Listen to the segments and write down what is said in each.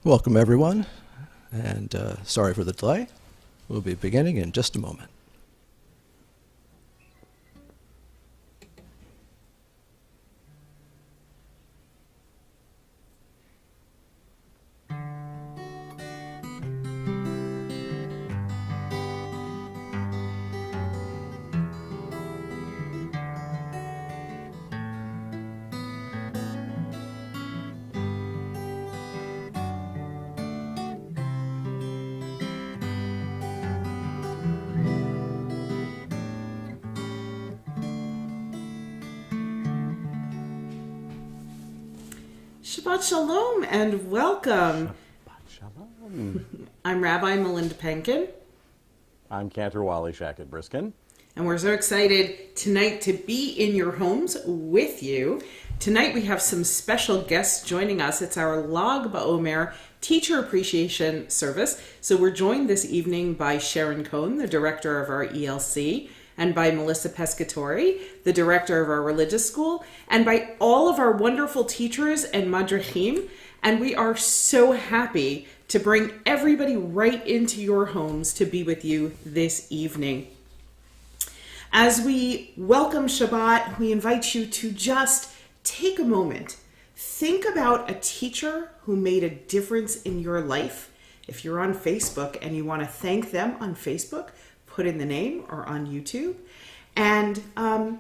Welcome everyone, and sorry for the delay. We'll be beginning in just a moment. Shabbat Shalom and welcome. Shabbat Shalom. I'm Rabbi Melinda Penkin. I'm Cantor Wally Shackett-Briskin. And we're so excited tonight to be in your homes with you. Tonight we have some special guests joining us. It's our Lag Ba'Omer Teacher Appreciation Service. So we're joined this evening by Sharon Cohn, the director of our ELC, and by Melissa Pescatori, the director of our religious school, and by all of our wonderful teachers and madrichim. And we are so happy to bring everybody right into your homes to be with you this evening. As we welcome Shabbat, we invite you to just take a moment. Think about a teacher who made a difference in your life. If you're on Facebook and you want to thank them on Facebook, put in the name, or on YouTube, and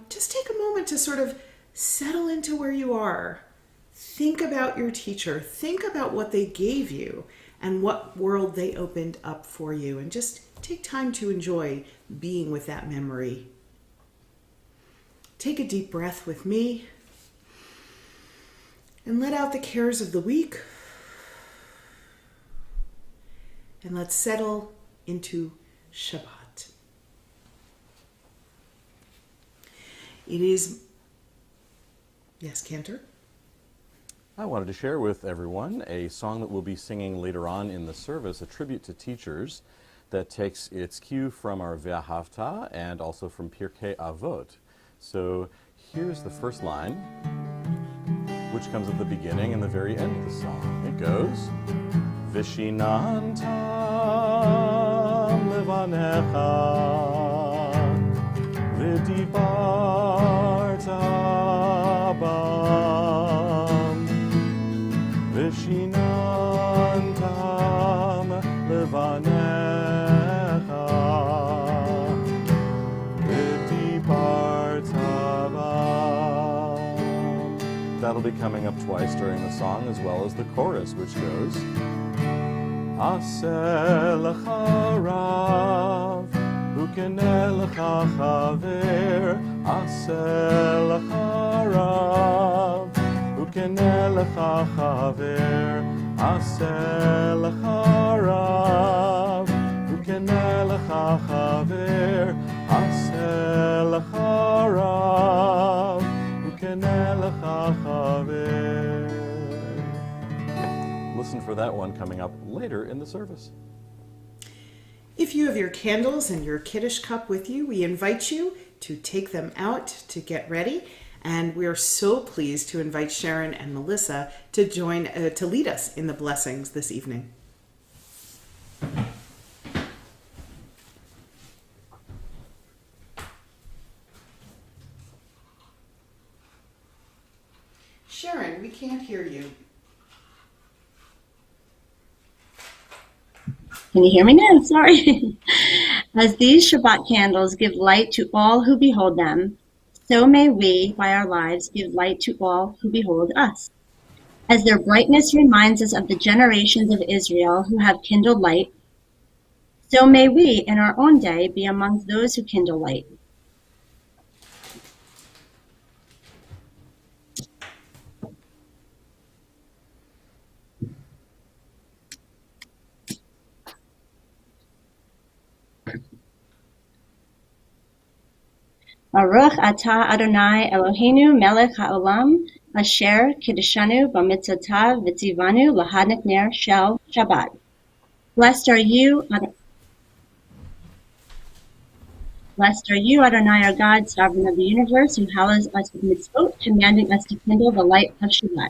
just take a moment to sort of settle into where you are. Think about your teacher. Think about what they gave you and what world they opened up for you, and just take time to enjoy being with that memory. Take a deep breath with me and let out the cares of the week, and let's settle into Shabbat. It is, yes, Cantor? I wanted to share with everyone a song that we'll be singing later on in the service, a tribute to teachers that takes its cue from our Ve'ahavta and also from Pirkei Avot. So here's the first line, which comes at the beginning and the very end of the song. It goes, Vishinantam levanecha v'dibarta bam Vishinantam levanecha v'dibarta bam. That'll be coming up twice during the song, as well as the chorus, which goes, Aseh lecha rav, ukeneh lecha chaver, Aseh lecha rav, ukeneh lecha chaver, Aseh lecha rav, ukeneh lecha chaver, Aseh lecha rav, ukeneh lecha chaver. Listen for that one coming up later in the service. If you have your candles and your Kiddush cup with you, we invite you to take them out to get ready. And we are so pleased to invite Sharon and Melissa to join, to lead us in the blessings this evening. Sharon, we can't hear you. Can you hear me now? Sorry. As these Shabbat candles give light to all who behold them, so may we, by our lives, give light to all who behold us. As their brightness reminds us of the generations of Israel who have kindled light, so may we, in our own day, be among those who kindle light. Baruch atah Adonai Eloheinu melech haolam asher kiddushanu b'mitzvotav v'tzivanu lahadnik ner shel Shabbat. Blessed are you, Adonai, our God, sovereign of the universe, who hallows us with mitzvot, commanding us to kindle the light of Shabbat.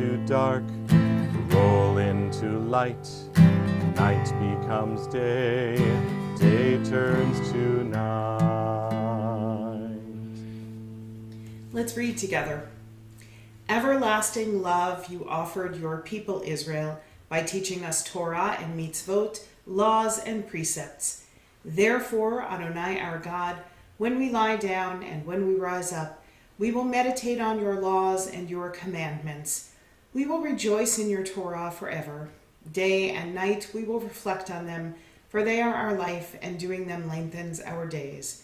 into dark, roll into light. Night becomes day, day turns to night. Let's read together. Everlasting love you offered your people Israel by teaching us Torah and mitzvot, laws and precepts. Therefore, Adonai our God, when we lie down and when we rise up, we will meditate on your laws and your commandments. We will rejoice in your Torah forever. Day and night we will reflect on them, for they are our life, and doing them lengthens our days.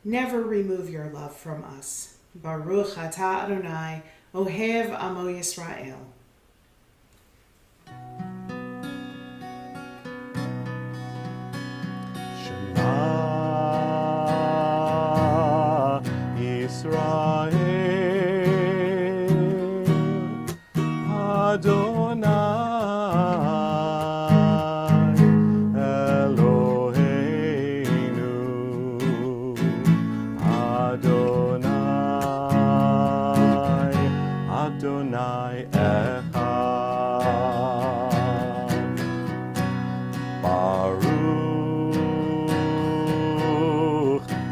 Never remove your love from us. Baruch atah Adonai, Ohev Amo Yisrael. Shema Yisrael, Adonai Eloheinu, Adonai, Adonai Echad. Baruch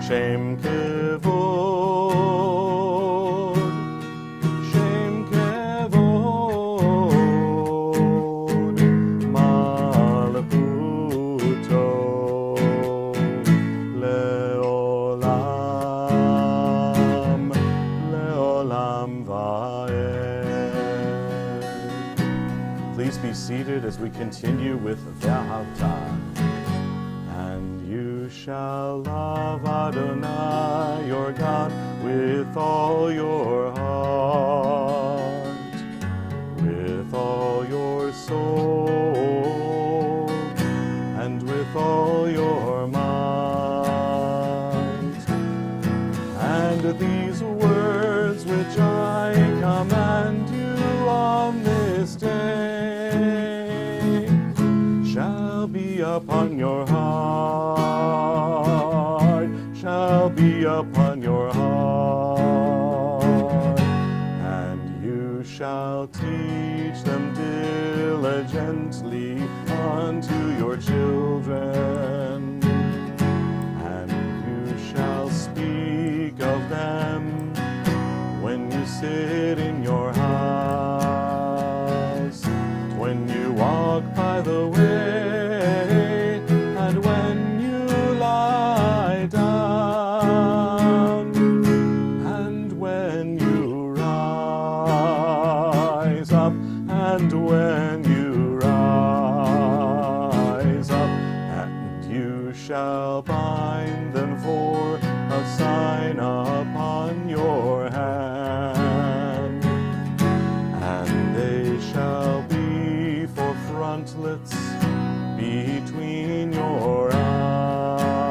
Shem Kevod, Shem Kevod, Malchuto Leolam, Leolam Vaed. Please be seated as we continue with V'ahavta. And you shall love Adonai your God with all your heart, with all your soul, and with all your might. And these words which I command you on this day shall be upon your heart, shall be upon your heart. And you shall teach them diligently unto your children, and you shall speak of them when you sit in your house, when you walk by the way, and when you lie down, and when you rise up, and when you rise up, and you shall bind them for a sign upon your hand, and they shall be for frontlets between your eyes,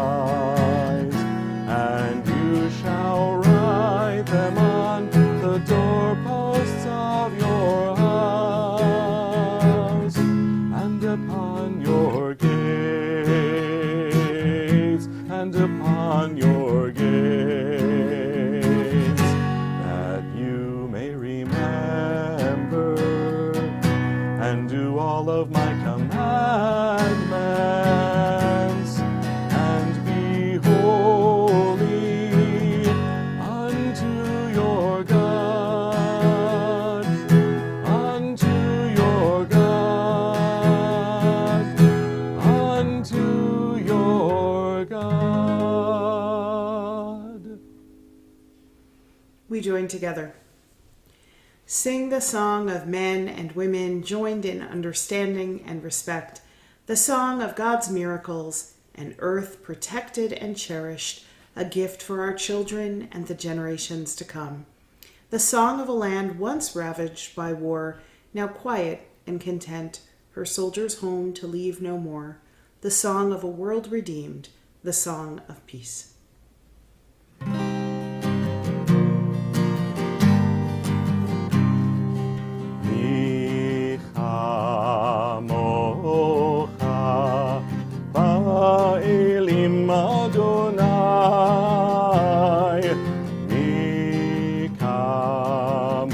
and you shall write them on the doorposts of your house, and upon your gates, and upon your gates, that you may remember and do all of my commandments, and be holy unto your God, unto your God, unto your God. We join together. Sing the song of men and women joined in understanding and respect, the song of God's miracles, an earth protected and cherished, a gift for our children and the generations to come. The song of a land once ravaged by war, now quiet and content, her soldiers home to leave no more. The song of a world redeemed, the song of peace. Ba'elim Adonai, mi kamocha,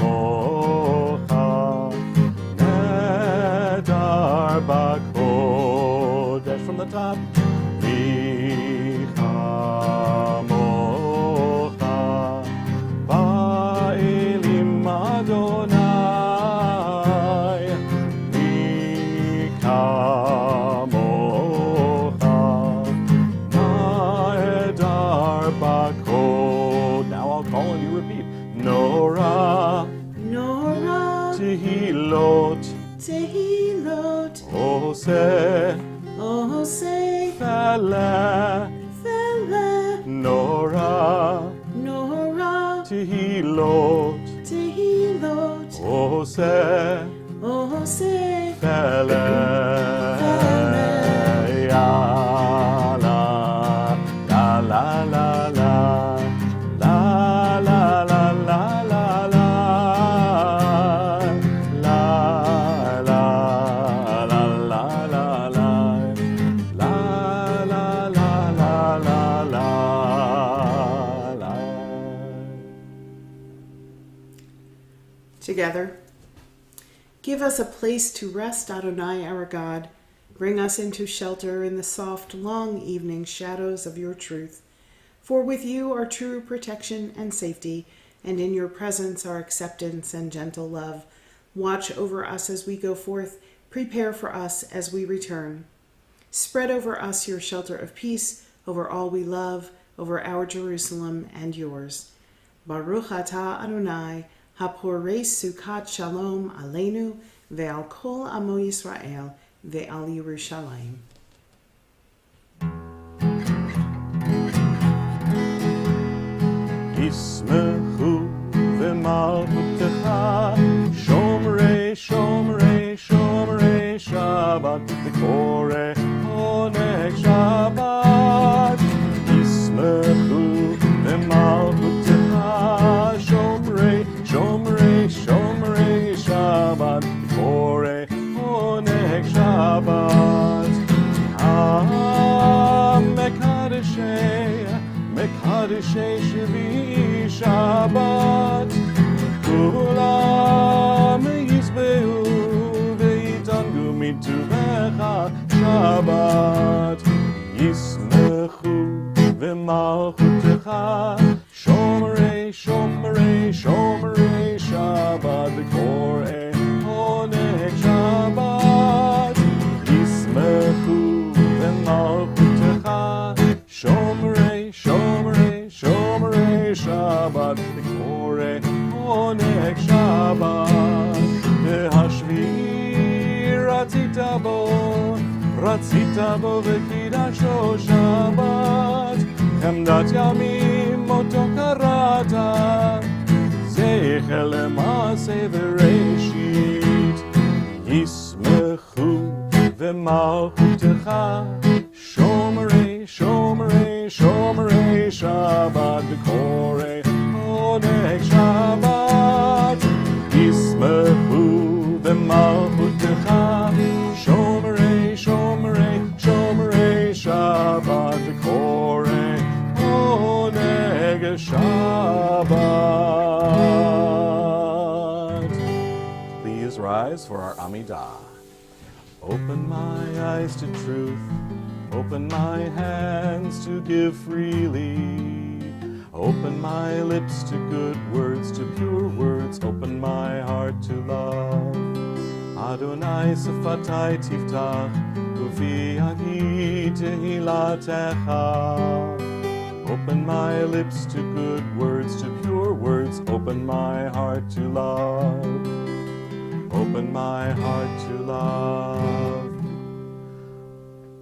Tehilot, Tehilot, Ose, Osei, Fele, Fele, Nora, Nora, Tehilot, Tehilot, Ose, Osei, Fele, Ya la la la la la la la la la la la la la la la la la. Together. Give us a place to rest, Adonai, our God. Bring us into shelter in the soft, long evening shadows of your truth. For with you are true protection and safety, and in your presence are acceptance and gentle love. Watch over us as we go forth. Prepare for us as we return. Spread over us your shelter of peace, over all we love, over our Jerusalem and yours. Baruch atah Adonai, haporei sukat shalom aleinu, ve'al kol amo Yisrael, ve'al Yerushalayim. ישמחו ומלכותך, שומרי שומרי שומרי שבת, וקורא עונג שבת. ישמחו ומלכותך, שומרי שומרי שומרי שבת, וקורא עונג שבת. מקדשי שביעי שבת, כולם ישבעו ויתענגו מטובך שבת. ישמחו ומלכותך, שומרי שומרי שומרי שבת, וקוראי עונג שבת. ישמחו ומלכותך, שומרי שומרי שומרי שבת, וקורא עונג שבת. והשביעי רצית בו וקידשו שבת, חמדת ימים אותו קראת, זכר למעשה וראשית. ישמחו ומלכותך, שומרי שומרי שומרי שבת, וקורא עונג שבת. ישמחו ומלכותך, שומרי שומרי שומרי שבת, וקורא עונג שבת. Please rise for our Amidah. Open my eyes to truth, open my hands to give freely, open my lips to good words, to pure words, open my heart to love. Adonai sefatai tiftach, ufi agi tehilatecha. Open my lips to good words, to pure words, open my heart to love. Open my heart to love.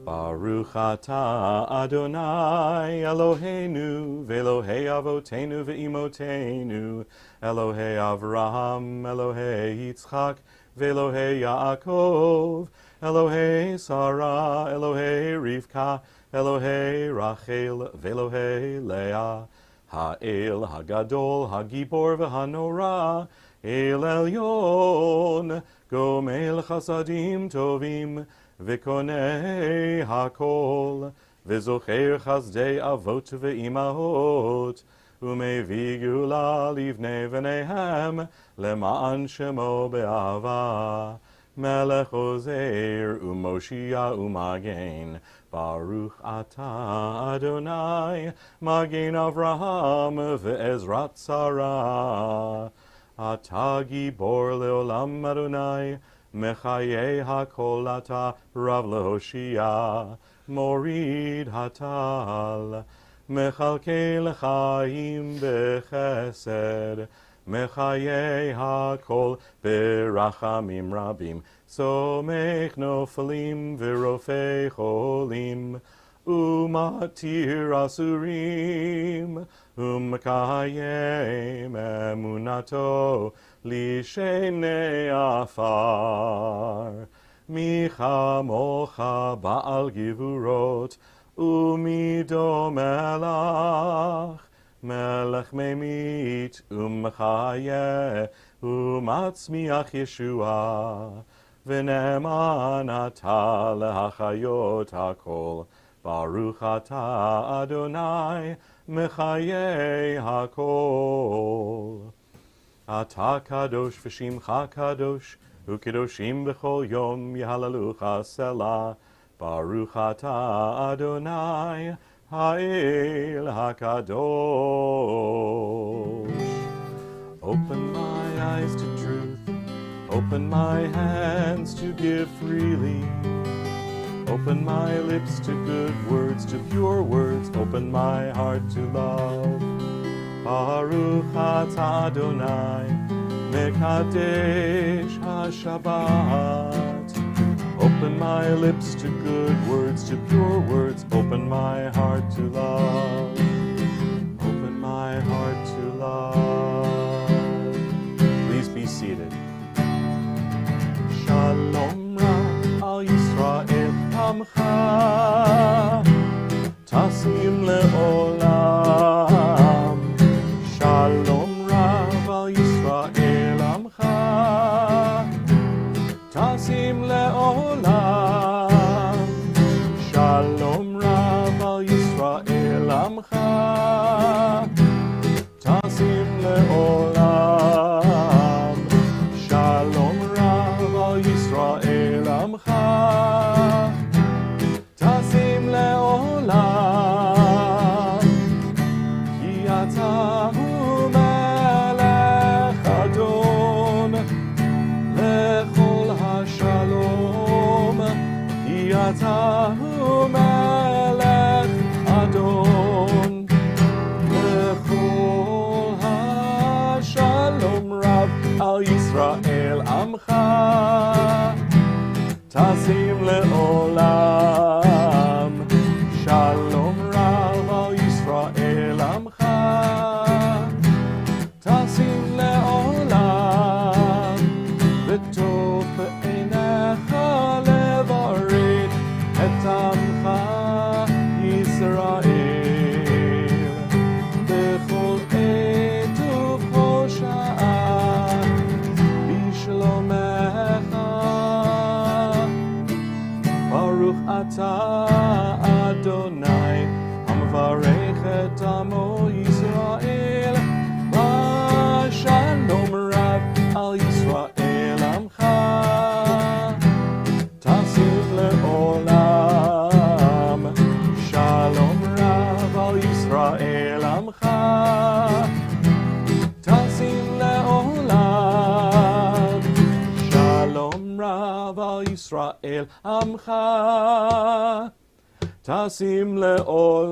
Baruch atah Adonai Eloheinu, ve'Elohei avotenu ve'imotenu, Elohei Avraham, Elohei Yitzchak, ve'Elohei Yaakov, Elohei Sarah, Elohei Rivka, Elohei Rachel, ve'Elohei Leah, Ha'el Hagadol, Hagibor v'Hanora, El Elyon, Gomel Chasadim Tovim, V'konei Hakol, V'zocher Chazdei Avot V'imahot, Umevi Gula Livnei V'nehem, Lema'an Shemo Be'ava, Melech Ozer Umoshia Umagen, Baruch Atah Adonai, Magen Avraham V'ezrat Sarah. Ata gibor leolam Adonai, mechaye hakol ata rav lehoshia, morid hatal, mechalke lechaim bechesed, Mechaye hakol berachamim rabim, somech nofalim v'rofei cholim, umatir asurim, umekayem emunato lishenei afar. Micha mocha ba'al givurot, umido melach, melech memit, umchayeh, umatzmiach Yeshua, v'ne'eman ata lehachayot hakol, Baruch ata Adonai, mechayeh hakol. Ata kadosh v'shimcha kadosh, u'kedoshim b'chol yom yehalalucha selah, Baruch ata Adonai, ha'el hakadosh. Open my eyes to truth, open my hands to give freely, open my lips to good words, to pure words, open my heart to love. Baruch atah Adonai, mekadesh ha-Shabbat. Open my lips to good words, to pure words, open my heart to love. Open my heart to love. Please be seated. Shalom Al Yisrael Amcha Tasim Le'olam. Shalom Rav Al Yisrael Amcha Tasim Le'olam. Shalom Rav Al Yisrael Amcha Tasim Le'olam. Shalom Rav Al Yisrael Amcha Tasim Le'olam. Ki atahu melech Adon lechol hashalom. Ki atahu melech Adon lechol hashalom. Rav al Yisrael Amcha Tasim Le'olam. Shalom Rav al Yisrael Amcha Tasim Le'olam. V'tov be'einecha levaret et Amcha Yisrael b'chol עת ובכל שעה בשלומך. Baruch atah Adonai, המברך את עמו ישראל. Shalom Rav al Yisrael Amcha Tasim Le'olam. Shalom Rav al Yisrael Amcha Tasim Le'olam. Shalom Rav al Yisrael Amcha Tasim Le'olam.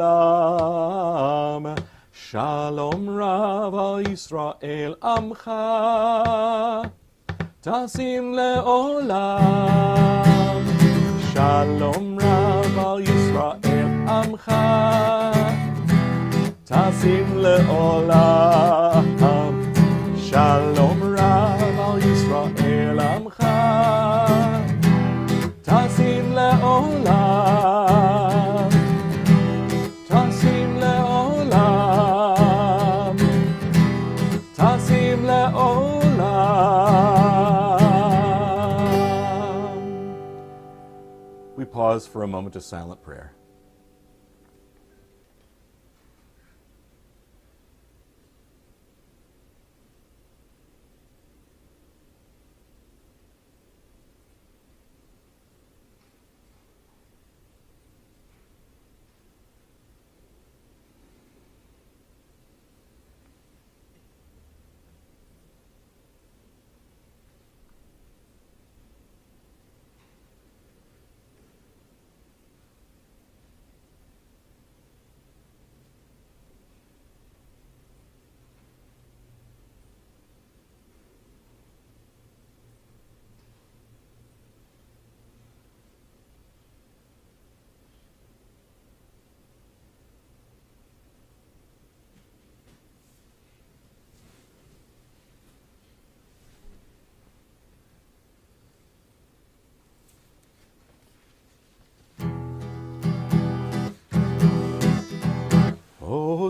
Shalom Rav al Yisrael Amcha Tasim Le'olam. Shalom Rav al Yisrael Amcha Tasim Le'olam. Shalom Rav al Yisrael Amcha Tasim Le'olam. Tasim Le'olam. Tasim Le'olam. We pause for a moment of silent prayer.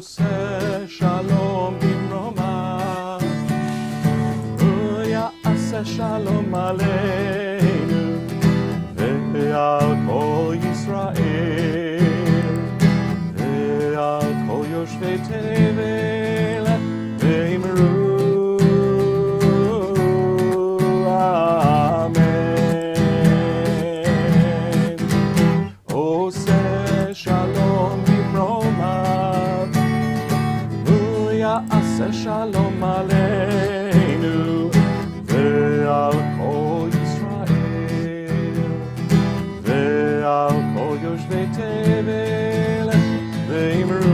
Oseh shalom bimroma, Ya'aseh shalom aleinu, ve'al kol Yisrael, ve'al kol yoshvei tevel, ve'imru amen. Oseh shalom bimromav, Ya'aseh shalom aleinu, ve'al kol Yisrael, ve'al kol yoshvei tevel, ve'imru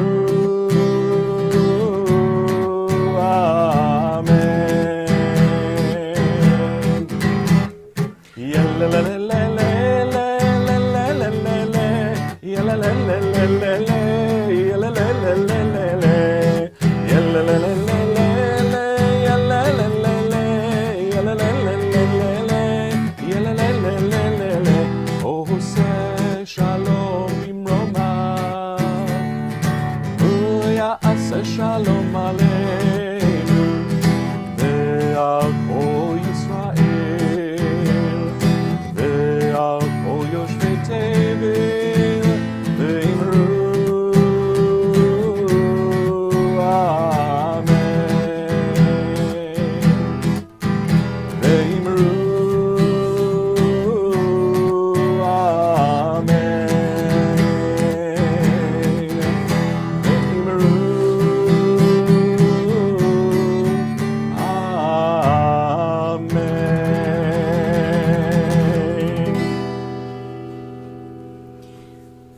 amen. Yelelelelelelelelelele, yelelelelelelele, yelelelelelelele, yelelelelelele, yelelelelelele, yelelelelelele. Oseh shalom bimromav, Ya'aseh shalom aleinu, ve'al kol Yisrael, ve'al kol yoshvei tevel, ve'imru amen. Ve'imru amen. Ve'imru amen.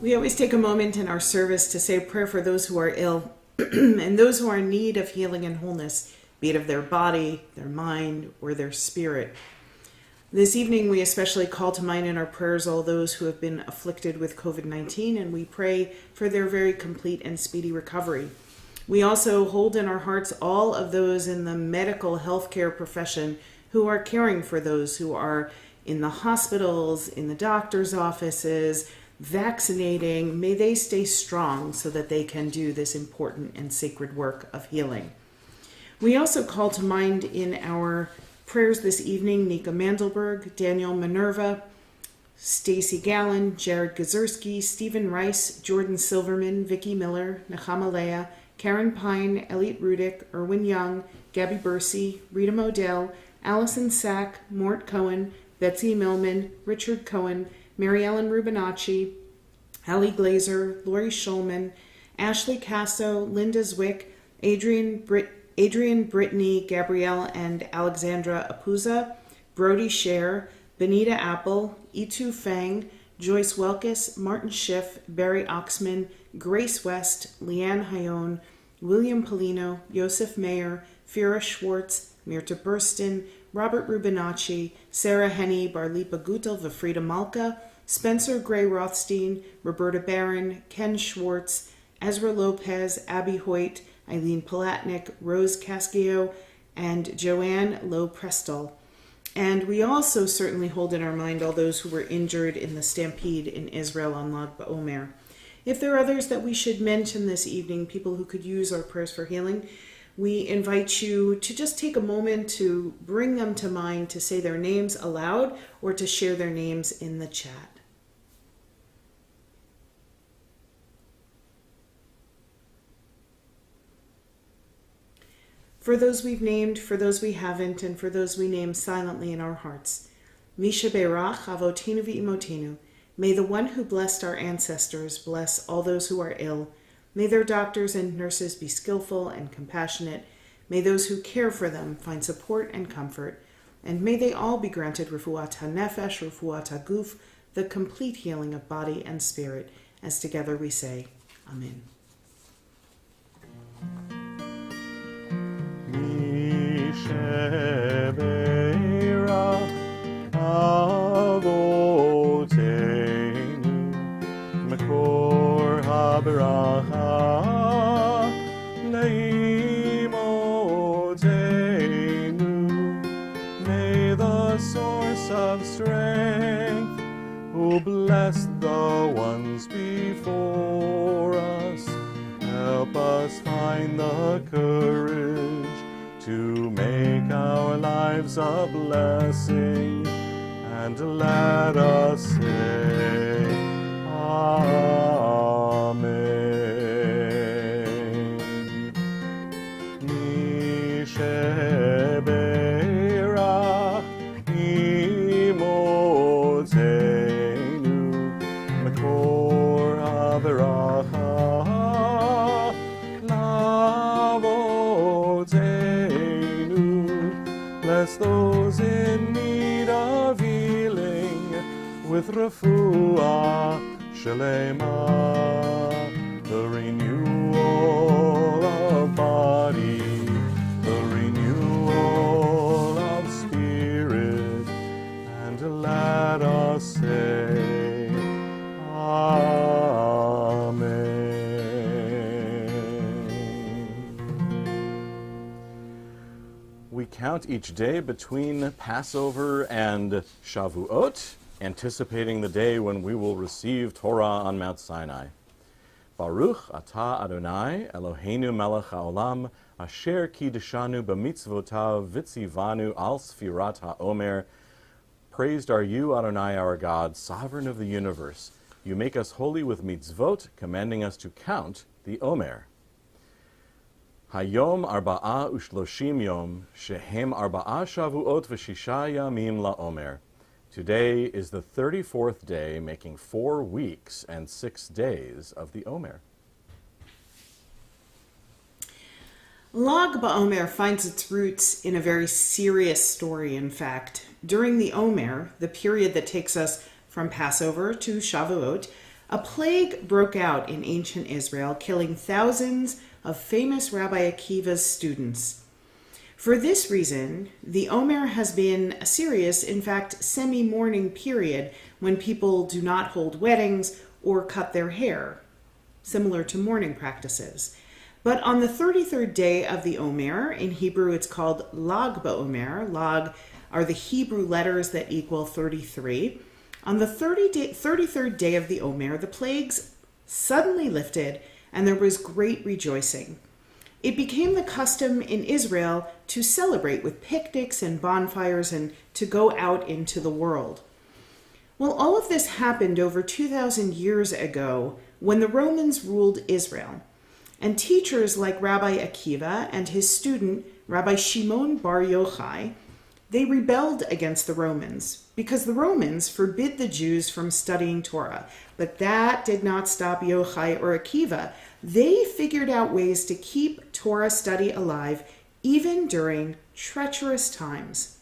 We always take a moment in our service to say a prayer for those who are ill and those who are in need of healing and wholeness, be it of their body, their mind, or their spirit. This evening, we especially call to mind in our prayers all those who have been afflicted with COVID-19, and we pray for their very complete and speedy recovery. We also hold in our hearts all of those in the medical healthcare profession who are caring for those who are in the hospitals, in the doctor's offices, vaccinating. May they stay strong so that they can do this important and sacred work of healing. We also call to mind in our prayers this evening Nika Mandelberg, Daniel Minerva, Stacy Gallen, Jared Gazurski, Stephen Rice, Jordan Silverman, Vicki Miller, Nechama Leah, Karen Pine, Elliot Rudick, Erwin Young, Gabby Bursey, Rita Modell, Allison Sack, Mort Cohen, Betsy Millman, Richard Cohen, Mary Ellen Rubinacci, Ali Glazer, Lori Schulman, Ashley Casso, Linda Zwick, Adrian Brittany, Gabrielle and Alexandra Apuza, Brody Scher, Benita Apple, Itu Fang, Joyce Welkes, Martin Schiff, Barry Oxman, Grace West, Leanne Hayone, William Polino, Joseph Mayer, Fira Schwartz, Mirta Burston, Robert Rubinacci, Sarah Henney, Barlipa Gutel, Vafrida Malka, Spencer Gray Rothstein, Roberta Barron, Ken Schwartz, Ezra Lopez, Abby Hoyt, Eileen Palatnik, Rose Cascio, and Joanne Lowe Prestall. And we also certainly hold in our mind all those who were injured in the stampede in Israel on Lag Ba'Omer. If there are others that we should mention this evening, people who could use our prayers for healing, we invite you to just take a moment to bring them to mind, to say their names aloud or to share their names in the chat. For those we've named, for those we haven't, and for those we name silently in our hearts, Misha Beirach Avotinu V'Imotinu, may the one who blessed our ancestors bless all those who are ill. May their doctors and nurses be skillful and compassionate. May those who care for them find support and comfort. And may they all be granted Refuat HaNefesh, Refuat HaGuf, the complete healing of body and spirit, as together we say, Amen. Beirach Avotenu Makor HaBeracha Leimotenu. May the source of strength, who blessed the ones before us, Help us find the courage to make our lives a blessing, and let us say, Amen. Mi sheberach imotzeinu mekor haveracha lavotzeinu. Bless those in need of healing with refuah shelema, the renewal of body, the renewal of spirit, and let us say, Amen. We count each day between Passover and Shavuot, anticipating the day when we will receive Torah on Mount Sinai. Baruch atah Adonai Eloheinu melech haolam asher kiddeshanu b'mitzvotav v'tzivanu al sfirat ha'omer. Praised are you, Adonai, our God, sovereign of the universe. You make us holy with mitzvot, commanding us to count the Omer. Hayom arba'a ushloshim yom, shehem arba'a shavuot v'shisha yamim la'omer. Today is the 34th day, making 4 weeks and 6 days of the Omer. Lag Ba'Omer finds its roots in a very serious story, in fact. During the Omer, the period that takes us from Passover to Shavuot, a plague broke out in ancient Israel, killing thousands of famous Rabbi Akiva's students. For this reason, the Omer has been a serious, in fact, semi-mourning period when people do not hold weddings or cut their hair, similar to mourning practices. But on the 33rd day of the Omer, in Hebrew it's called Lag Ba'Omer. Lag are the Hebrew letters that equal 33. On the 33rd day of the Omer, the plagues suddenly lifted and there was great rejoicing. It became the custom in Israel to celebrate with picnics and bonfires and to go out into the world. Well, all of this happened over 2,000 years ago when the Romans ruled Israel. And teachers like Rabbi Akiva and his student, Rabbi Shimon Bar Yochai, they rebelled against the Romans because the Romans forbid the Jews from studying Torah. But that did not stop Yochai or Akiva. They figured out ways to keep Torah study alive even during treacherous times.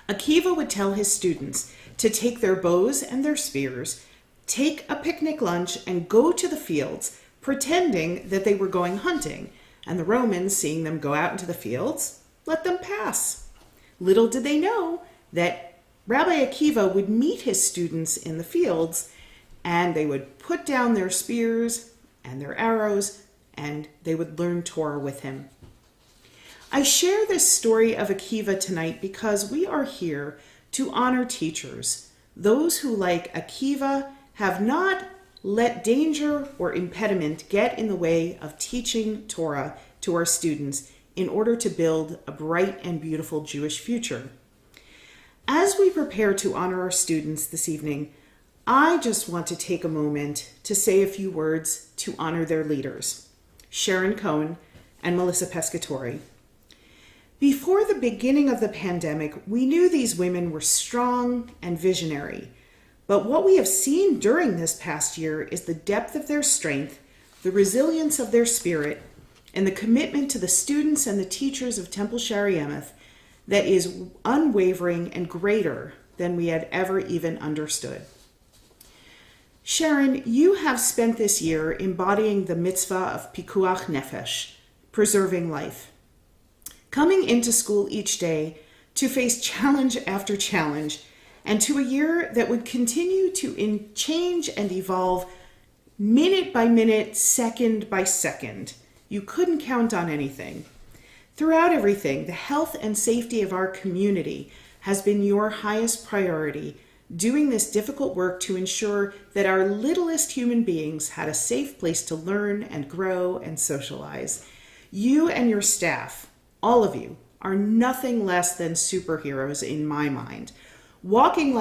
Akiva would tell his students to take their bows and their spears, take a picnic lunch, and go to the fields, pretending that they were going hunting. And the Romans, seeing them go out into the fields, let them pass. Little did they know that Rabbi Akiva would meet his students in the fields, and they would put down their spears and their arrows, and they would learn Torah with him. I share this story of Akiva tonight because we are here to honor teachers, those who, like Akiva, have not let danger or impediment get in the way of teaching Torah to our students in order to build a bright and beautiful Jewish future. As we prepare to honor our students this evening, I just want to take a moment to say a few words to honor their leaders, Sharon Cohen and Melissa Pescatori. Before the beginning of the pandemic, we knew these women were strong and visionary. But what we have seen during this past year is the depth of their strength, the resilience of their spirit, and the commitment to the students and the teachers of Temple Shaari Emeth that is unwavering and greater than we had ever even understood. Sharon, you have spent this year embodying the mitzvah of pikuach nefesh, preserving life. Coming into school each day to face challenge after challenge, and to a year that would continue to change and evolve minute by minute, second by second. You couldn't count on anything. Throughout everything, the health and safety of our community has been your highest priority, doing this difficult work to ensure that our littlest human beings had a safe place to learn and grow and socialize. You and your staff, all of you, are nothing less than superheroes in my mind. Walking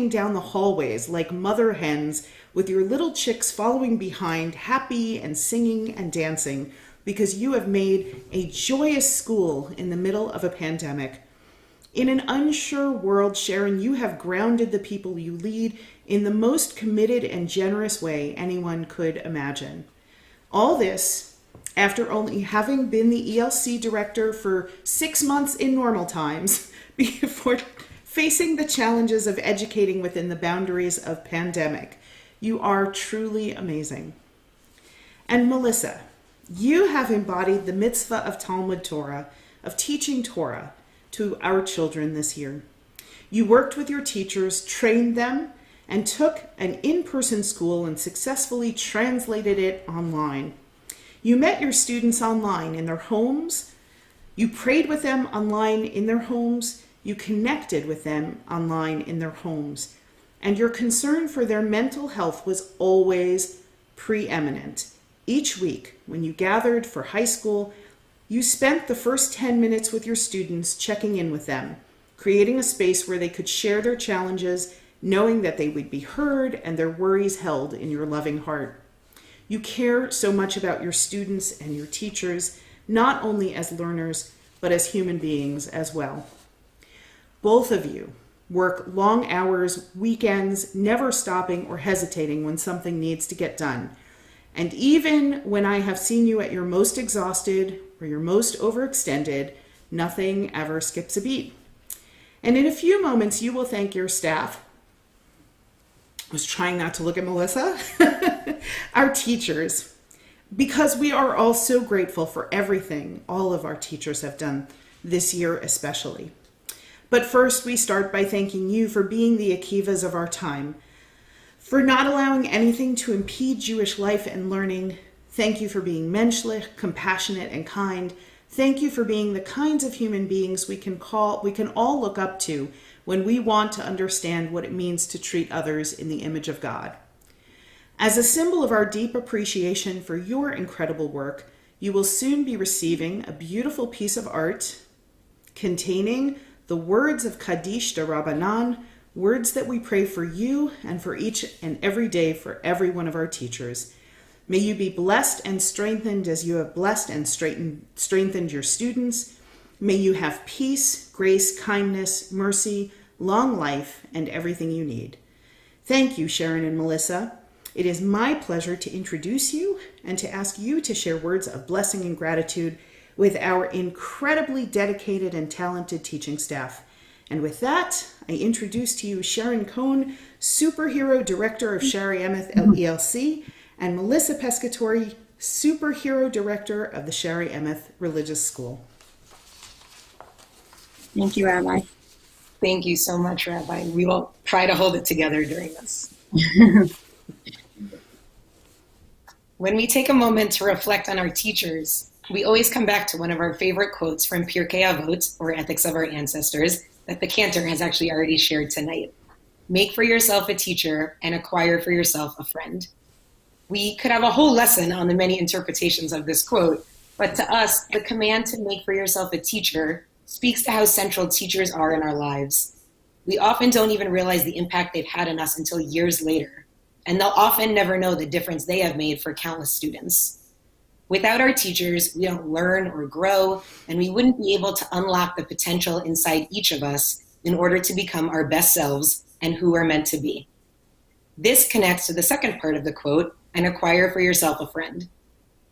down the hallways like mother hens with your little chicks following behind, happy and singing and dancing because you have made a joyous school in the middle of a pandemic. In an unsure world, Sharon, you have grounded the people you lead in the most committed and generous way anyone could imagine. All this after only having been the ELC director for 6 months in normal times before facing the challenges of educating within the boundaries of pandemic. You are truly amazing. And Melissa, you have embodied the mitzvah of Talmud Torah, of teaching Torah to our children this year. You worked with your teachers, trained them, and took an in-person school and successfully translated it online. You met your students online in their homes. You prayed with them online in their homes. You connected with them online in their homes. And your concern for their mental health was always preeminent. Each week, when you gathered for high school, you spent the first 10 minutes with your students checking in with them, creating a space where they could share their challenges, knowing that they would be heard and their worries held in your loving heart. You care so much about your students and your teachers, not only as learners, but as human beings as well. Both of you work long hours, weekends, never stopping or hesitating when something needs to get done. And even when I have seen you at your most exhausted or your most overextended, nothing ever skips a beat. And in a few moments, you will thank your staff. I was trying not to look at Melissa. Our teachers, because we are all so grateful for everything all of our teachers have done this year especially. But first, we start by thanking you for being the Akivas of our time, for not allowing anything to impede Jewish life and learning. Thank you for being menschlich, compassionate, and kind. Thank you for being the kinds of human beings we can all look up to when we want to understand what it means to treat others in the image of God. As a symbol of our deep appreciation for your incredible work, you will soon be receiving a beautiful piece of art containing the words of Kaddish de Rabbanan, words that we pray for you and for each and every day for every one of our teachers. May you be blessed and strengthened as you have blessed and strengthened your students. May you have peace, grace, kindness, mercy, long life, and everything you need. Thank you, Sharon and Melissa. It is my pleasure to introduce you and to ask you to share words of blessing and gratitude with our incredibly dedicated and talented teaching staff. And with that, I introduce to you Sharon Cohn, Superhero Director of Shaari Emeth ELC, and Melissa Pescatori, Superhero Director of the Shaari Emeth Religious School. Thank you, Rabbi. Thank you so much, Rabbi. We will try to hold it together during this. When we take a moment to reflect on our teachers, we always come back to one of our favorite quotes from Pirkei Avot, or Ethics of Our Ancestors, that the cantor has actually already shared tonight. Make for yourself a teacher and acquire for yourself a friend. We could have a whole lesson on the many interpretations of this quote, but to us, the command to make for yourself a teacher speaks to how central teachers are in our lives. We often don't even realize the impact they've had on us until years later, and they'll often never know the difference they have made for countless students. Without our teachers, we don't learn or grow, and we wouldn't be able to unlock the potential inside each of us in order to become our best selves and who we're meant to be. This connects to the second part of the quote, and acquire for yourself a friend.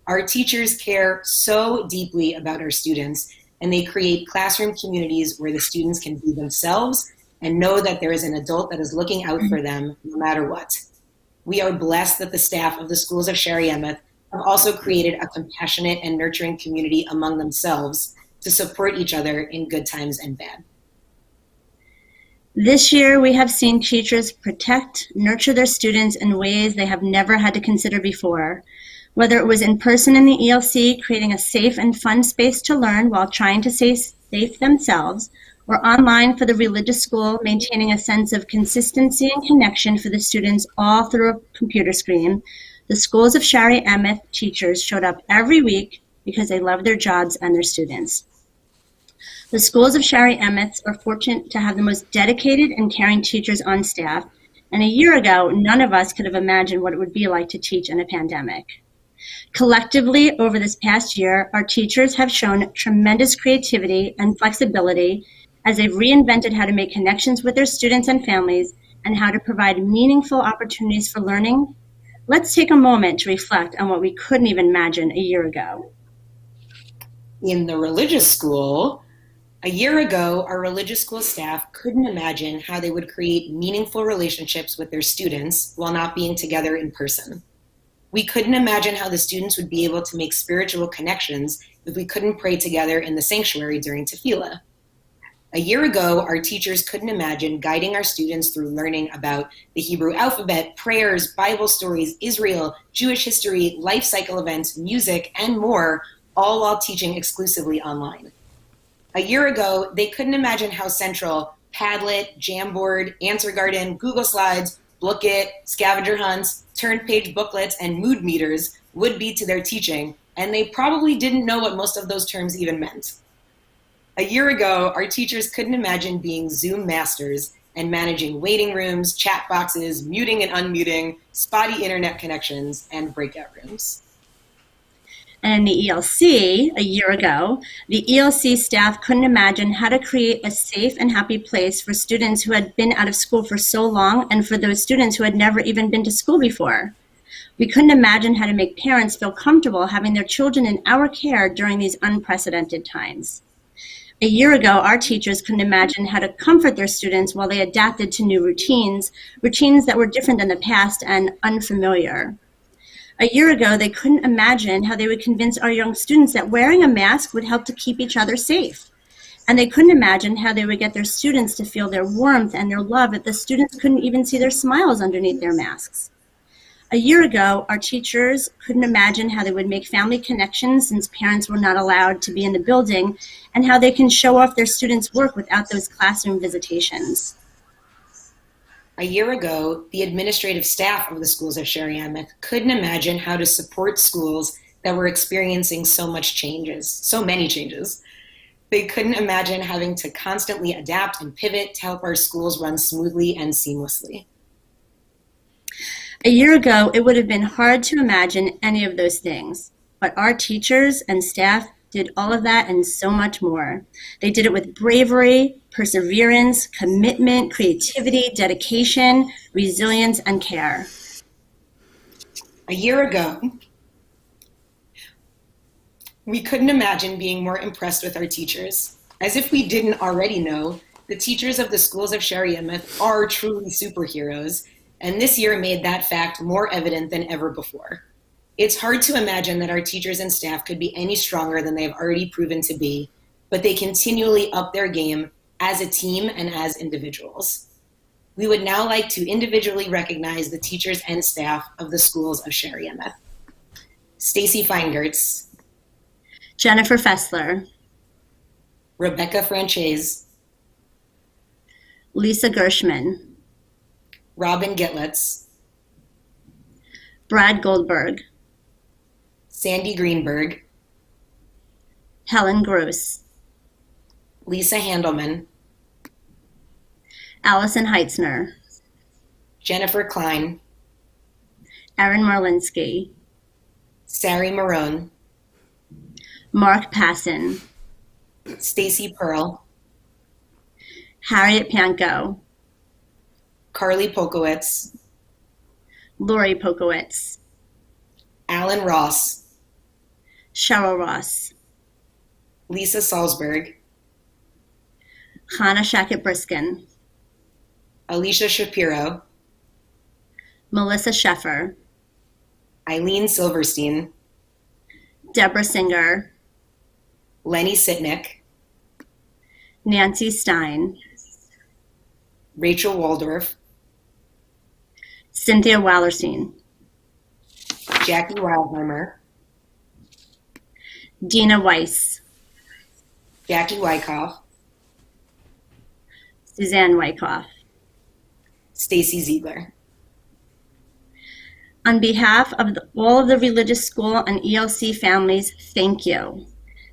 Our teachers care so deeply about our students, and they create classroom communities where the students can be themselves and know that there is an adult that is looking out for them no matter what. We are blessed that the staff of the schools of Shaari Emeth have also created a compassionate and nurturing community among themselves to support each other in good times and bad. This year, we have seen teachers protect, nurture their students in ways they have never had to consider before. Whether it was in person in the ELC, creating a safe and fun space to learn while trying to stay safe themselves, or online for the religious school, maintaining a sense of consistency and connection for the students all through a computer screen, the Schools of Shaari Emeth teachers showed up every week because they love their jobs and their students. The Schools of Shaari Emeth are fortunate to have the most dedicated and caring teachers on staff, and a year ago, none of us could have imagined what it would be like to teach in a pandemic. Collectively, over this past year, our teachers have shown tremendous creativity and flexibility as they've reinvented how to make connections with their students and families and how to provide meaningful opportunities for learning. Let's take a moment to reflect on what we couldn't even imagine a year ago. In the religious school, a year ago, our religious school staff couldn't imagine how they would create meaningful relationships with their students while not being together in person. We couldn't imagine how the students would be able to make spiritual connections if we couldn't pray together in the sanctuary during tefillah. A year ago, our teachers couldn't imagine guiding our students through learning about the Hebrew alphabet, prayers, Bible stories, Israel, Jewish history, life cycle events, music, and more, all while teaching exclusively online. A year ago, they couldn't imagine how central Padlet, Jamboard, Answer Garden, Google Slides, Bookit, scavenger hunts, turn page booklets, and mood meters would be to their teaching, and they probably didn't know what most of those terms even meant. A year ago, our teachers couldn't imagine being Zoom masters and managing waiting rooms, chat boxes, muting and unmuting, spotty internet connections, and breakout rooms. And in the ELC, a year ago, the ELC staff couldn't imagine how to create a safe and happy place for students who had been out of school for so long and for those students who had never even been to school before. We couldn't imagine how to make parents feel comfortable having their children in our care during these unprecedented times. A year ago, our teachers couldn't imagine how to comfort their students while they adapted to new routines that were different than the past and unfamiliar. A year ago, they couldn't imagine how they would convince our young students that wearing a mask would help to keep each other safe. And they couldn't imagine how they would get their students to feel their warmth and their love if the students couldn't even see their smiles underneath their masks. A year ago, our teachers couldn't imagine how they would make family connections since parents were not allowed to be in the building, and how they can show off their students' work without those classroom visitations. A year ago, the administrative staff of the Schools of Shaari Emeth couldn't imagine how to support schools that were experiencing so many changes. They couldn't imagine having to constantly adapt and pivot to help our schools run smoothly and seamlessly. A year ago, it would have been hard to imagine any of those things, but our teachers and staff did all of that and so much more. They did it with bravery, perseverance, commitment, creativity, dedication, resilience, and care. A year ago, we couldn't imagine being more impressed with our teachers. As if we didn't already know, the teachers of the Schools of Shaari Emeth are truly superheroes, and this year made that fact more evident than ever before. It's hard to imagine that our teachers and staff could be any stronger than they've already proven to be, but they continually up their game as a team and as individuals. We would now like to individually recognize the teachers and staff of the Schools of Shaari Emeth. Stacy Feingertz, Jennifer Fessler, Rebecca Franchese, Lisa Gershman, Robin Gitlitz, Brad Goldberg, Sandy Greenberg, Helen Gross, Lisa Handelman, Allison Heitzner, Jennifer Klein, Erin Marlinsky, Sari Marone, Mark Passon, Stacy Pearl, Harriet Panko, Carly Polkowitz, Lori Pokowitz, Alan Ross, Cheryl Ross, Lisa Salzberg, Hannah Shackett Briskin, Alicia Shapiro, Melissa Sheffer, Eileen Silverstein, Deborah Singer, Lenny Sitnick, Nancy Stein, Rachel Waldorf, Cynthia Wallerstein, Jackie Wildheimer, Dina Weiss, Jackie Wyckoff, Suzanne Wyckoff. Stacy Ziegler. On behalf of all of the religious school and ELC families, thank you.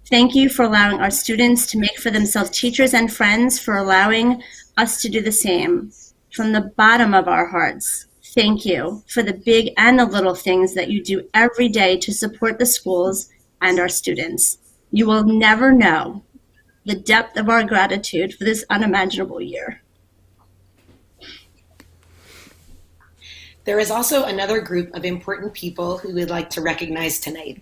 Thank you for allowing our students to make for themselves teachers and friends, for allowing us to do the same. From the bottom of our hearts, thank you for the big and the little things that you do every day to support the schools and our students. You will never know the depth of our gratitude for this unimaginable year. There is also another group of important people who we'd like to recognize tonight.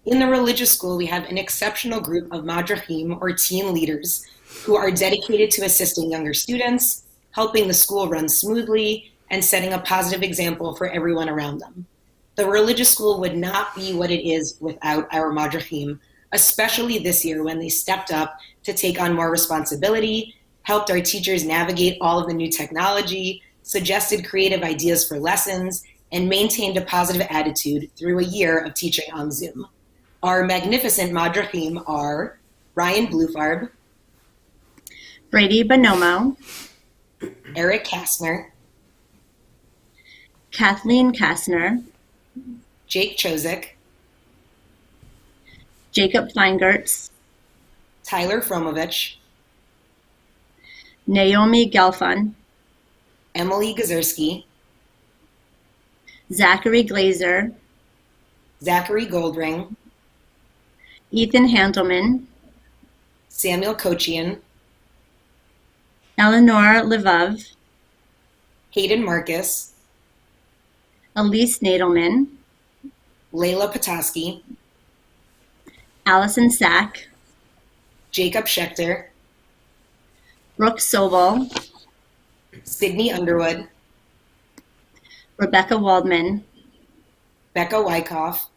In the religious school, we have an exceptional group of madrachim, or teen leaders, who are dedicated to assisting younger students, helping the school run smoothly, and setting a positive example for everyone around them. The religious school would not be what it is without our madrachim, especially this year when they stepped up to take on more responsibility, helped our teachers navigate all of the new technology, suggested creative ideas for lessons, and maintained a positive attitude through a year of teaching on Zoom. Our magnificent madrachim are Ryan Blufarb, Brady Bonomo, Eric Kastner, Kathleen Kastner, Jake Chozik, Jacob Feingertz, Tyler Fromovich, Naomi Gelfand, Emily Gazurski, Zachary Glazer, Zachary Goldring, Ethan Handelman, Samuel Kochian, Eleanor Lvov, Hayden Marcus, Elise Nadelman, Layla Petoskey, Allison Sack, Jacob Schechter, Brooke Sobel, Sydney Underwood, Rebecca Waldman, Becca Wyckoff.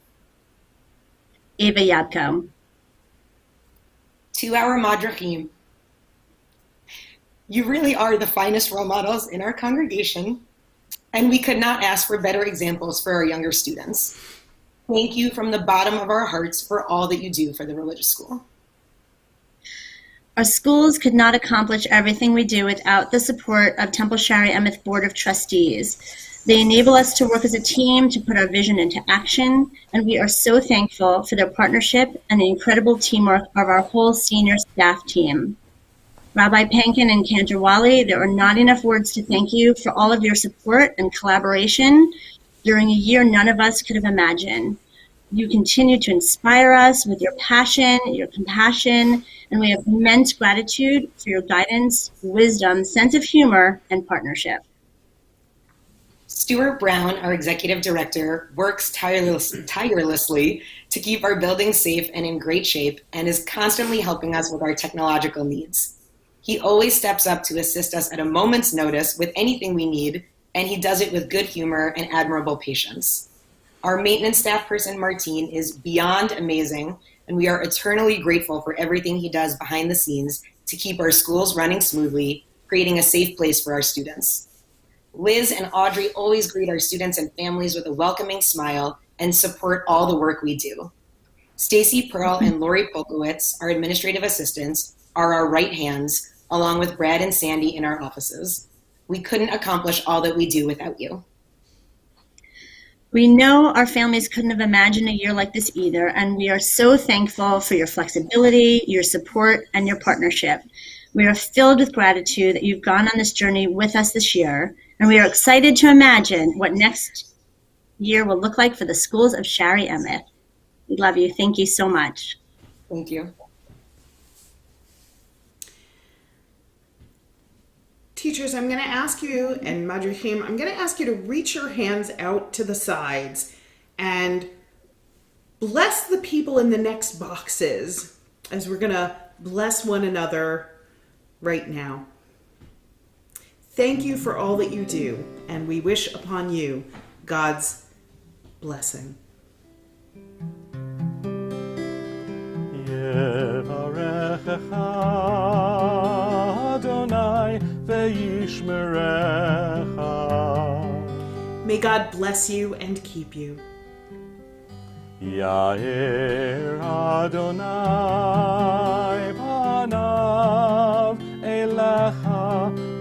Ava Yabko. To our madrachim, you really are the finest role models in our congregation, and we could not ask for better examples for our younger students. Thank you from the bottom of our hearts for all that you do for the religious school. Our schools could not accomplish everything we do without the support of Temple Shaari Emeth Board of Trustees. They enable us to work as a team to put our vision into action, and we are so thankful for their partnership and the incredible teamwork of our whole senior staff team. Rabbi Pankin and Cantor Wally, there are not enough words to thank you for all of your support and collaboration during a year none of us could have imagined. You continue to inspire us with your passion, your compassion, and we have immense gratitude for your guidance, wisdom, sense of humor, and partnership. Stuart Brown, our executive director, works tirelessly to keep our building safe and in great shape, and is constantly helping us with our technological needs. He always steps up to assist us at a moment's notice with anything we need, and he does it with good humor and admirable patience. Our maintenance staff person, Martine, is beyond amazing, and we are eternally grateful for everything he does behind the scenes to keep our schools running smoothly, creating a safe place for our students. Liz and Audrey always greet our students and families with a welcoming smile and support all the work we do. Stacy Pearl and Lori Polkowitz, our administrative assistants, are our right hands, along with Brad and Sandy in our offices. We couldn't accomplish all that we do without you. We know our families couldn't have imagined a year like this either, and we are so thankful for your flexibility, your support, and your partnership. We are filled with gratitude that you've gone on this journey with us this year, and we are excited to imagine what next year will look like for the schools of Shaari Emeth. We love you. Thank you so much. Thank you. Teachers, I'm going to ask you, and Madrachim, I'm going to ask you to reach your hands out to the sides and bless the people in the next boxes as we're going to bless one another right now. Thank you for all that you do, and we wish upon you God's blessing. May God bless you and keep you. Yair Adonai panav elecha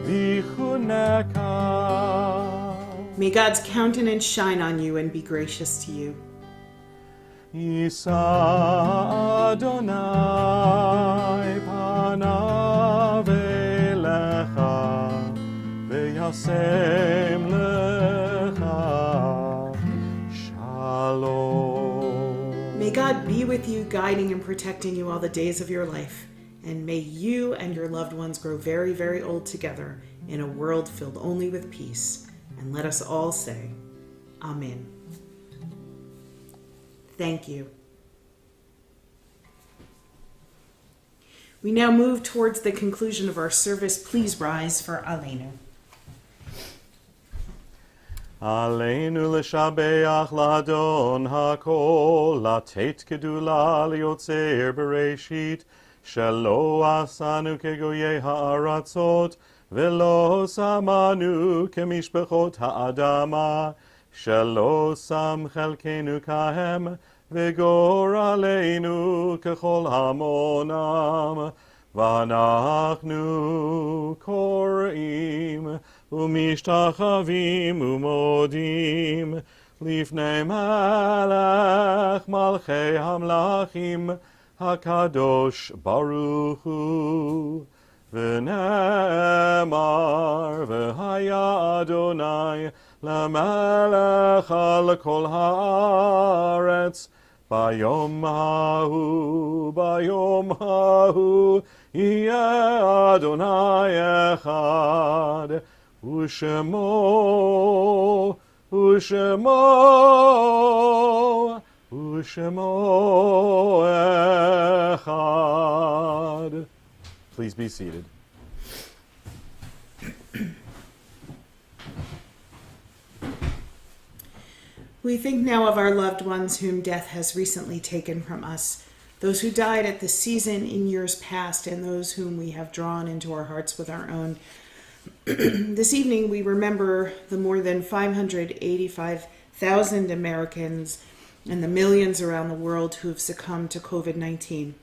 v'nekam. May God's countenance shine on you and be gracious to you. Yisa Adonai panav elecha v'yasem lecha shalom. May God be with you, guiding and protecting you all the days of your life. And may you and your loved ones grow very, very old together in a world filled only with peace. And let us all say, Amen. Thank you. We now move towards the conclusion of our service. Please rise for Aleinu. Aleinu l'shabeach l'adon hakol, latet kedula liotzer bereshit, shelo asanu kegoye ha'aratzot, velo samanu kemishpechot ha'adama, shelo sam chelkenu kahem, v'gor aleinu kechol hamonam, v'anachnu korim, ומשתחווים ומודים לפני מלך מלכי המלכים הקדוש ברוך הוא ונאמר והיה אדוני למלך על כל הארץ ביום ההוא יהיה אדוני אחד Ushemo echad. Please be seated. We think now of our loved ones whom death has recently taken from us, those who died at the season in years past, and those whom we have drawn into our hearts with our own. This evening, we remember the more than 585,000 Americans and the millions around the world who have succumbed to COVID-19.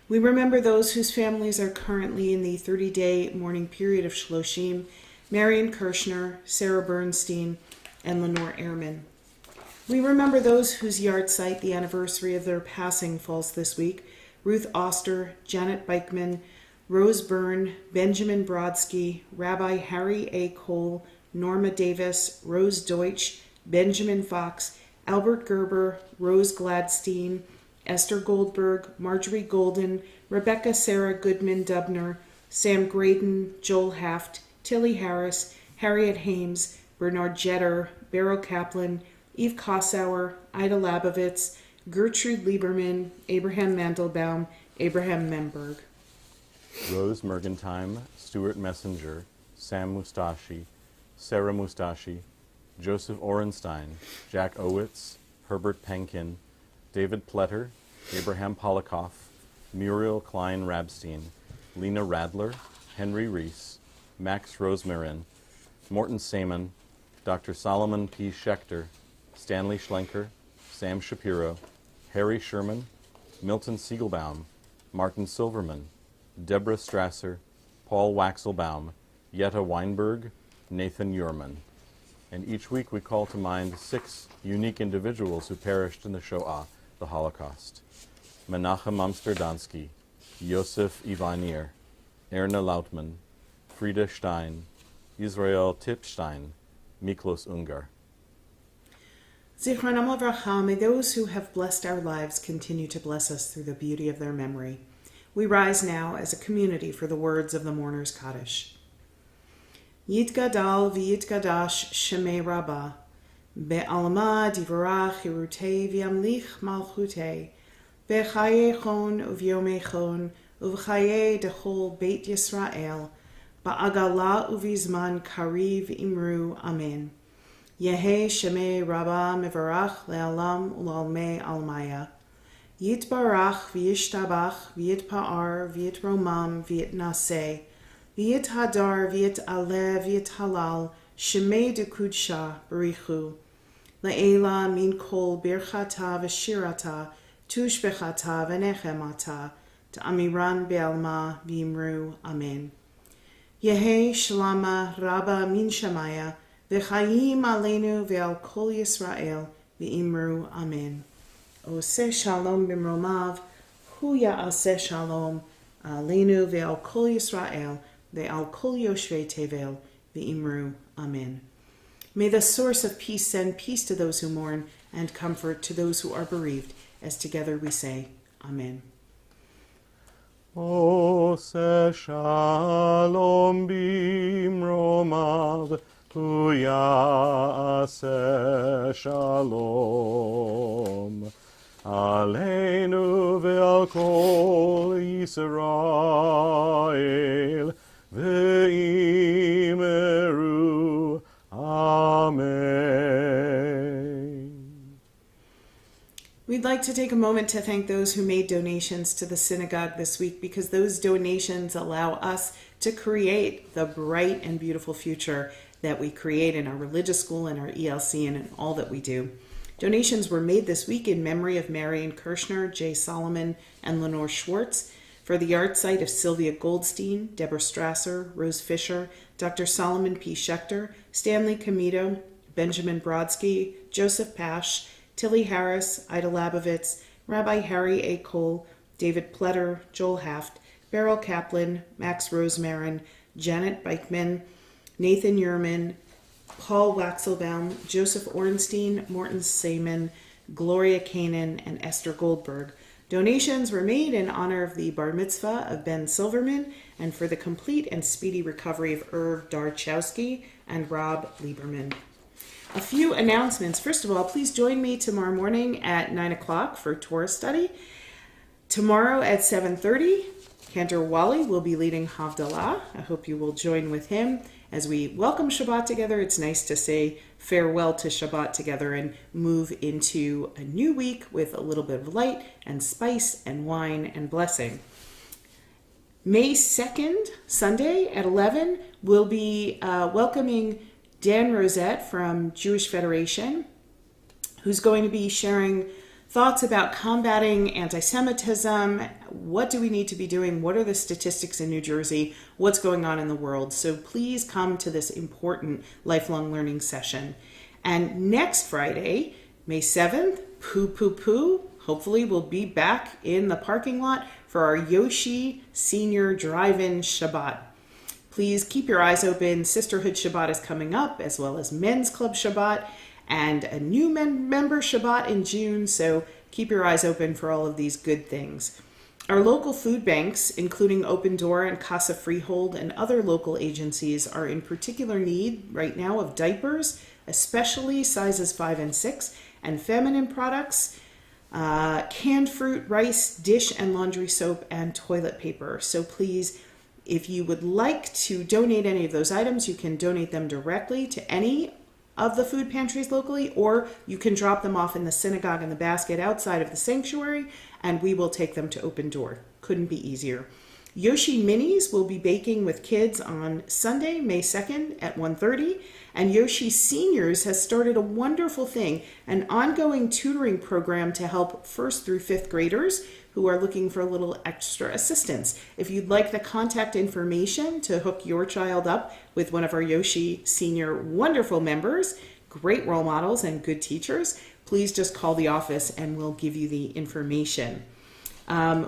We remember those whose families are currently in the 30-day mourning period of Shloshim: Marion Kirshner, Sarah Bernstein, and Lenore Ehrman. We remember those whose yahrzeit, the anniversary of their passing, falls this week: Ruth Oster, Janet Beichman, Rose Byrne, Benjamin Brodsky, Rabbi Harry A. Cole, Norma Davis, Rose Deutsch, Benjamin Fox, Albert Gerber, Rose Gladstein, Esther Goldberg, Marjorie Golden, Rebecca Sarah Goodman Dubner, Sam Graydon, Joel Haft, Tilly Harris, Harriet Hames, Bernard Jetter, Beryl Kaplan, Eve Kossauer, Ida Labovitz, Gertrude Lieberman, Abraham Mandelbaum, Abraham Memberg. Rose Mergentime, Stuart Messenger, Sam Mustashi, Sarah Mustashi, Joseph Orenstein, Jack Owitz, Herbert Penkin, David Pletter, Abraham Polikoff, Muriel Klein Rabstein, Lena Radler, Henry Reese, Max Rosemarin, Morton Seaman, Dr. Solomon P. Schechter, Stanley Schlenker, Sam Shapiro, Harry Sherman, Milton Siegelbaum, Martin Silverman, Deborah Strasser, Paul Waxelbaum, Jetta Weinberg, Nathan Uhrman. And each week we call to mind 6 unique individuals who perished in the Shoah, the Holocaust: Menachem Amsterdansky, Yosef Ivanir, Erna Lautmann, Frieda Stein, Israel Tipstein, Miklos Ungar. Zichronam Livracha, may those who have blessed our lives continue to bless us through the beauty of their memory. We rise now as a community for the words of the Mourner's Kaddish. Yitgadal v'yitgadash shemei Rabbah, be'alma divarach hirutei v'yamlich malchutei, be'chaye chon uvyomei chon, uv'chaye dechol Beit Yisrael, ba'agala uvizman kariv imru, amen. Yehe shemei Rabbah mevarach le'alam u'lalmei almaya. Yitbarach v'yishtabach v'yitpa'ar v'yitromam v'yitnaseh v'yithadar v'yitaleh v'yithalal shemei dekudsha barichu le'ela min kol birchata v'shirata tushbechata v'nechemata ta'amiran be'alma v'imru, amen. Yehi Shalama Rabba Min Shamaya, V'chayim Aleinu Ve'al Kol Yisrael, V'imru Amen. Oseh Shalom Bimromav, Hu Ya'aseh Shalom, Aleinu Ve'al Kol Yisrael, Ve'al Kol Yoshvei Tevel, V'imru Amen. May the source of peace send peace to those who mourn and comfort to those who are bereaved, as together we say, Amen. Oseh Shalom Bimromav, Hu Ya'aseh Shalom. Aleinu ve'al kol Yisrael, ve'imru Amen. We'd like to take a moment to thank those who made donations to the synagogue this week, because those donations allow us to create the bright and beautiful future that we create in our religious school and our ELC and in all that we do. Donations were made this week in memory of Marion Kirshner, Jay Solomon, and Lenore Schwartz, for the art site of Sylvia Goldstein, Deborah Strasser, Rose Fisher, Dr. Solomon P. Schechter, Stanley Comito, Benjamin Brodsky, Joseph Pash, Tilly Harris, Ida Labovitz, Rabbi Harry A. Cole, David Pletter, Joel Haft, Beryl Kaplan, Max Rosemarin, Janet Beichman, Nathan Yerman, Paul Waxelbaum, Joseph Ornstein, Morton Seaman, Gloria Kanan, and Esther Goldberg. Donations were made in honor of the bar mitzvah of Ben Silverman and for the complete and speedy recovery of Irv Darchowski and Rob Lieberman. A few announcements. First of all, please join me tomorrow morning at 9 o'clock for Torah study. Tomorrow at 7:30, Cantor Wally will be leading Havdalah. I hope you will join with him as we welcome Shabbat together. It's nice to say farewell to Shabbat together and move into a new week with a little bit of light and spice and wine and blessing. May 2nd, Sunday at 11, we'll be welcoming Dan Rosette from Jewish Federation, who's going to be sharing thoughts about combating anti-Semitism. What do we need to be doing? What are the statistics in New Jersey? What's going on in the world? So please come to this important lifelong learning session. And next Friday, May 7th, hopefully we'll be back in the parking lot for our Yoshi Senior Drive-In Shabbat. Please keep your eyes open. Sisterhood Shabbat is coming up, as well as Men's Club Shabbat and a new member Shabbat in June. So keep your eyes open for all of these good things. Our local food banks, including Open Door and Casa Freehold and other local agencies, are in particular need right now of diapers, especially sizes 5 and 6, and feminine products, canned fruit, rice, dish and laundry soap, and toilet paper. So please, if you would like to donate any of those items, you can donate them directly to any of the food pantries locally, or you can drop them off in the synagogue in the basket outside of the sanctuary, and we will take them to Open Door. Couldn't be easier. Yoshi Minis will be baking with kids on Sunday, May 2nd at 1:30, and Yoshi Seniors has started a wonderful thing, an ongoing tutoring program to help 1st through 5th graders who are looking for a little extra assistance. If you'd like the contact information to hook your child up with one of our Yoshi Senior wonderful members, great role models and good teachers, please just call the office and we'll give you the information.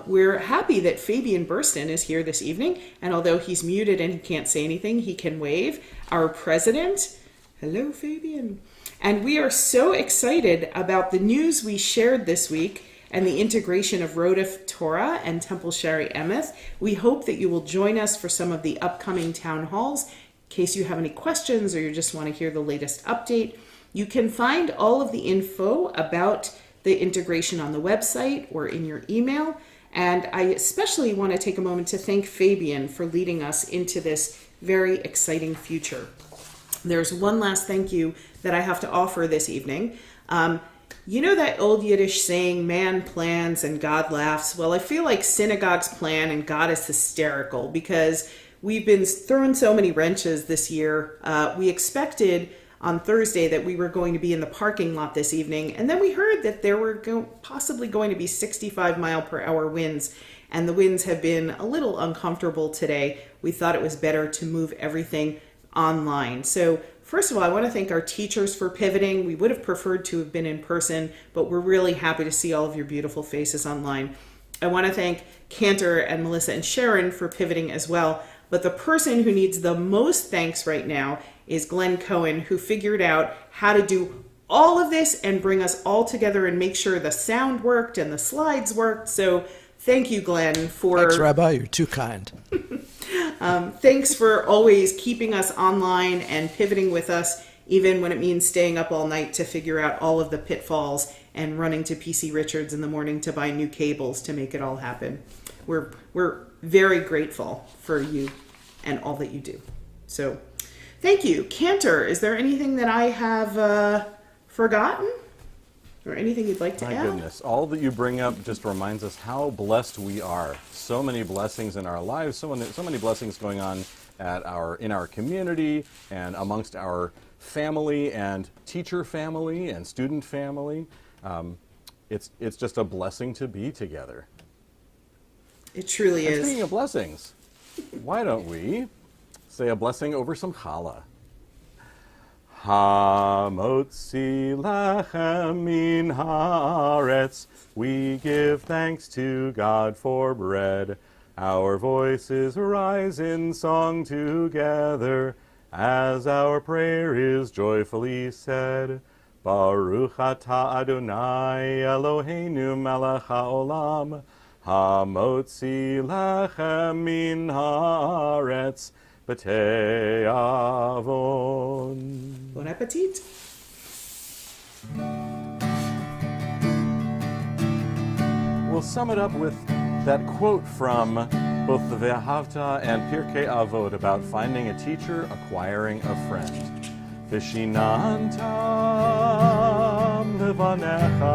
We're happy that Fabian Burston is here this evening, and although he's muted and he can't say anything, he can wave. Our president. Hello, Fabian. And we are so excited about the news we shared this week and the integration of Rodef Torah and Temple Shaari Emeth. We hope that you will join us for some of the upcoming town halls. In case you have any questions or you just want to hear the latest update, you can find all of the info about the integration on the website or in your email. And I especially want to take a moment to thank Fabian for leading us into this very exciting future. There's one last thank you that I have to offer this evening. You know that old Yiddish saying, man plans and God laughs? Well, I feel like synagogues plan and God is hysterical because we've been throwing so many wrenches this year. We expected on Thursday that we were going to be in the parking lot this evening, and then we heard that there were possibly going to be 65 mile per hour winds, and the winds have been a little uncomfortable today, we thought it was better to move everything online. So first of all, I want to thank our teachers for pivoting. We would have preferred to have been in person, but we're really happy to see all of your beautiful faces online. I want to thank Cantor and Melissa and Sharon for pivoting as well. But the person who needs the most thanks right now is Glenn Cohen, who figured out how to do all of this and bring us all together and make sure the sound worked and the slides worked. So thank you, Glenn, for... Thanks, Rabbi. You're too kind. Thanks for always keeping us online and pivoting with us, even when it means staying up all night to figure out all of the pitfalls and running to PC Richards in the morning to buy new cables to make it all happen. We're very grateful for you and all that you do. So thank you. Cantor, is there anything that I have forgotten or anything you'd like to add? My goodness, all that you bring up just reminds us how blessed we are. So many blessings in our lives, so many blessings going on in our community and amongst our family and teacher family and student family. It's just a blessing to be together. It truly And is. speaking of blessings, why don't we say a blessing over some challah? Hamotzi lechem min haaretz, we give thanks to God for bread. Our voices rise in song together, as our prayer is joyfully said. Baruch atah Adonai Eloheinu melech haolam, hamotzi lechem min haaretz, b'tei avon. Bon appetit. We'll sum it up with that quote from both the Ve'ahavta and Pirkei Avot about finding a teacher, acquiring a friend. Vishinantam levanecha,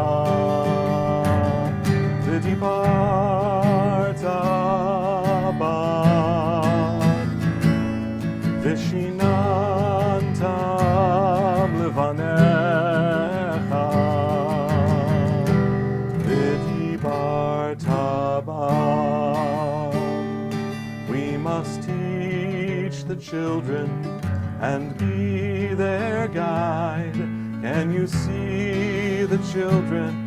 v'dibarta bad. Vishinantam levanecha, v'dibarta bad. We must teach the children and be their guide. Can you see the children,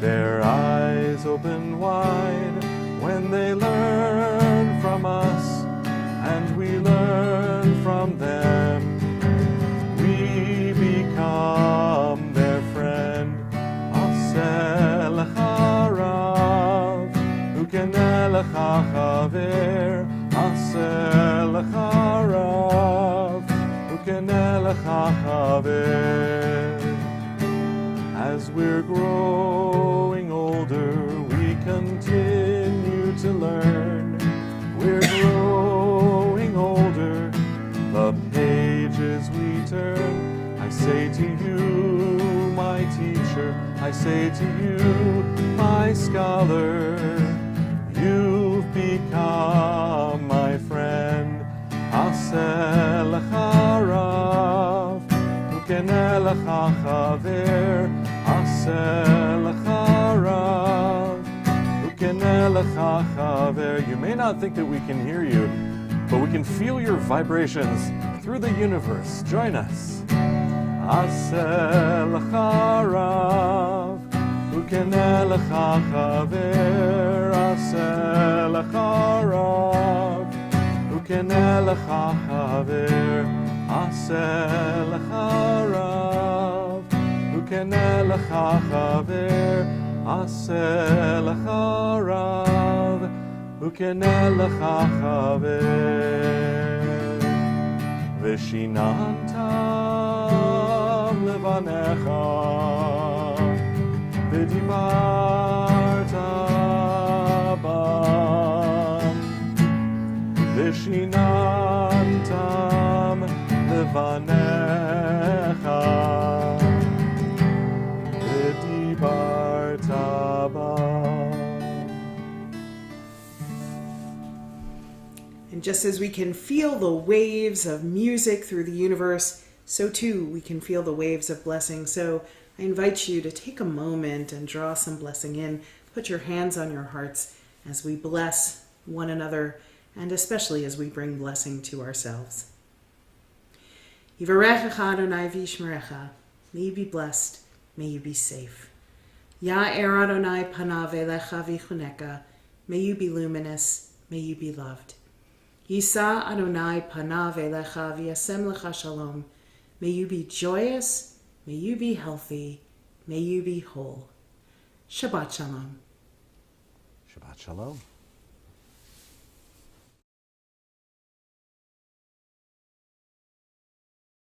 their eyes open wide, when they learn from us and we learn from them? We become their friend. Aseh lecha rav, ukeneh lecha chaver. Aseh lecha rav, as we're growing older, we continue to learn. We're growing older, the pages we turn. I say to you, my teacher, I say to you, my scholar, you've become my friend. Aseh lecha rav, ukeneh lecha chaver. Aseh lecha rav, ukeneh lecha chaver. You may not think that we can hear you, but we can feel your vibrations through the universe. Join us. Aseh lecha rav, ukeneh lecha chaver. Aseh lecha rav, ukeneh lecha chaver. Aseh lecha rav, ukeneh lecha chaver. Aseh lecha rav, ukeneh lecha chaver. Vishinantam levanecha, v'dibarta bam. Vishinantam levanecha, v'dibarta bam. And just as we can feel the waves of music through the universe, so too we can feel the waves of blessing. So I invite you to take a moment and draw some blessing in. Put your hands on your hearts as we bless one another and especially as we bring blessing to ourselves. Yivarechecha Adonai v'yishmerecha. May you be blessed. May you be safe. Ya'er Adonai panav elecha v'chuneka. May you be luminous. May you be loved. Yisa Adonai panav elecha v'yasem lecha shalom. May you be joyous. May you be healthy. May you be whole. Shabbat shalom. Shabbat shalom.